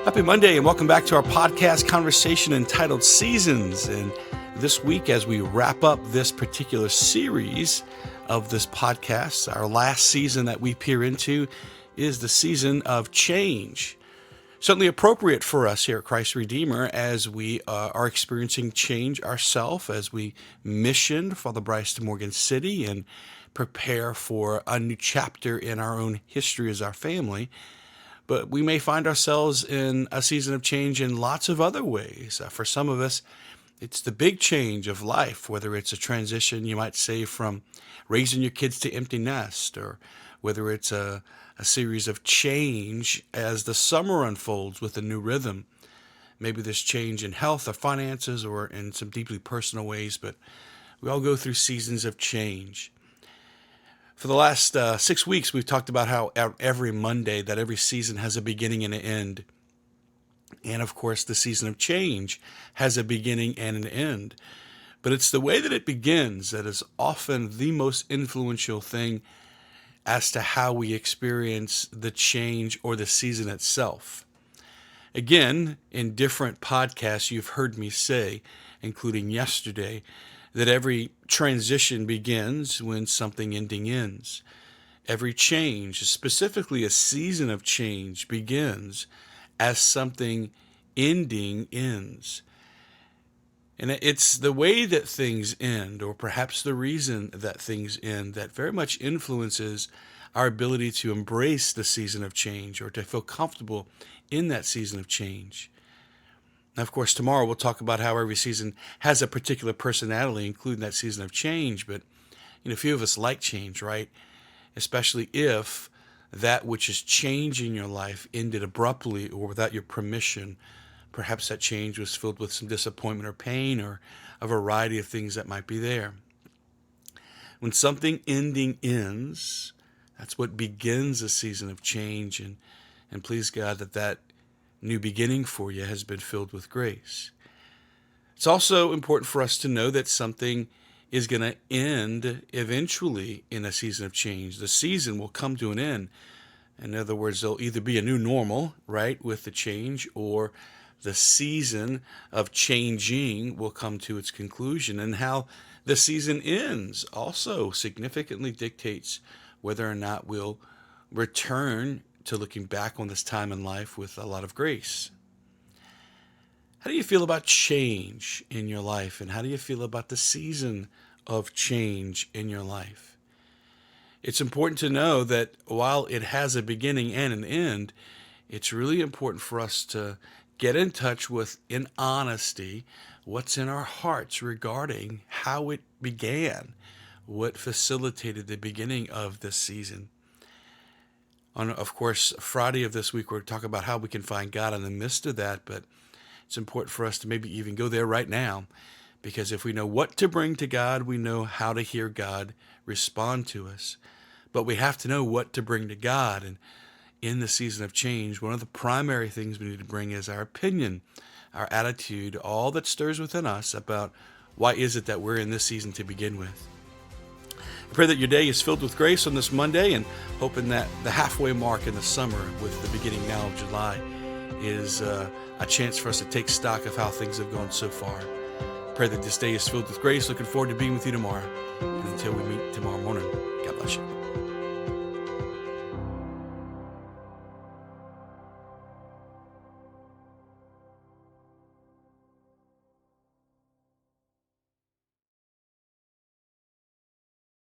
Happy Monday and welcome back to our podcast conversation entitled Seasons. And this week, as we wrap up this particular series of this podcast, our last season that we peer into is the season of change. Certainly appropriate for us here at Christ Redeemer as we are experiencing change ourselves, as we mission Father Bryce to Morgan City and prepare for a new chapter in our own history as our family. But we may find ourselves in a season of change in lots of other ways. For some of us, it's the big change of life, whether it's a transition, you might say, from raising your kids to empty nest, or whether it's a series of change as the summer unfolds with a new rhythm. Maybe there's change in health or finances or in some deeply personal ways, but we all go through seasons of change. For the last 6 weeks, we've talked about how every Monday, that every season has a beginning and an end. And of course, the season of change has a beginning and an end. But it's the way that it begins that is often the most influential thing as to how we experience the change or the season itself. Again, in different podcasts, you've heard me say, including yesterday, that every transition begins when something ending ends. Every change, specifically a season of change, begins as something ending ends. And it's the way that things end, or perhaps the reason that things end, that very much influences our ability to embrace the season of change or to feel comfortable in that season of change. Now, of course, tomorrow we'll talk about how every season has a particular personality, including that season of change. But a few of us like change, right? Especially if that which is changing your life ended abruptly or without your permission. Perhaps that change was filled with some disappointment or pain or a variety of things that might be there. When something ending ends, that's what begins a season of change. And please God that new beginning for you has been filled with grace. It's also important for us to know that something is going to end eventually in a season of change. The season will come to an end. In other words, there'll either be a new normal, right, with the change, or the season of changing will come to its conclusion. And how the season ends also significantly dictates whether or not we'll return to looking back on this time in life with a lot of grace. How do you feel about change in your life? And how do you feel about the season of change in your life? It's important to know that while it has a beginning and an end, it's really important for us to get in touch with, in honesty, what's in our hearts regarding how it began, what facilitated the beginning of this season. On, of course, Friday of this week, we're talking about how we can find God in the midst of that, but it's important for us to maybe even go there right now, because if we know what to bring to God, we know how to hear God respond to us. But we have to know what to bring to God, and in the season of change, one of the primary things we need to bring is our opinion, our attitude, all that stirs within us about why is it that we're in this season to begin with. I pray that your day is filled with grace on this Monday, and hoping that the halfway mark in the summer, with the beginning now of July, is a chance for us to take stock of how things have gone so far. Pray that this day is filled with grace. Looking forward to being with you tomorrow. And until we meet tomorrow morning, God bless you.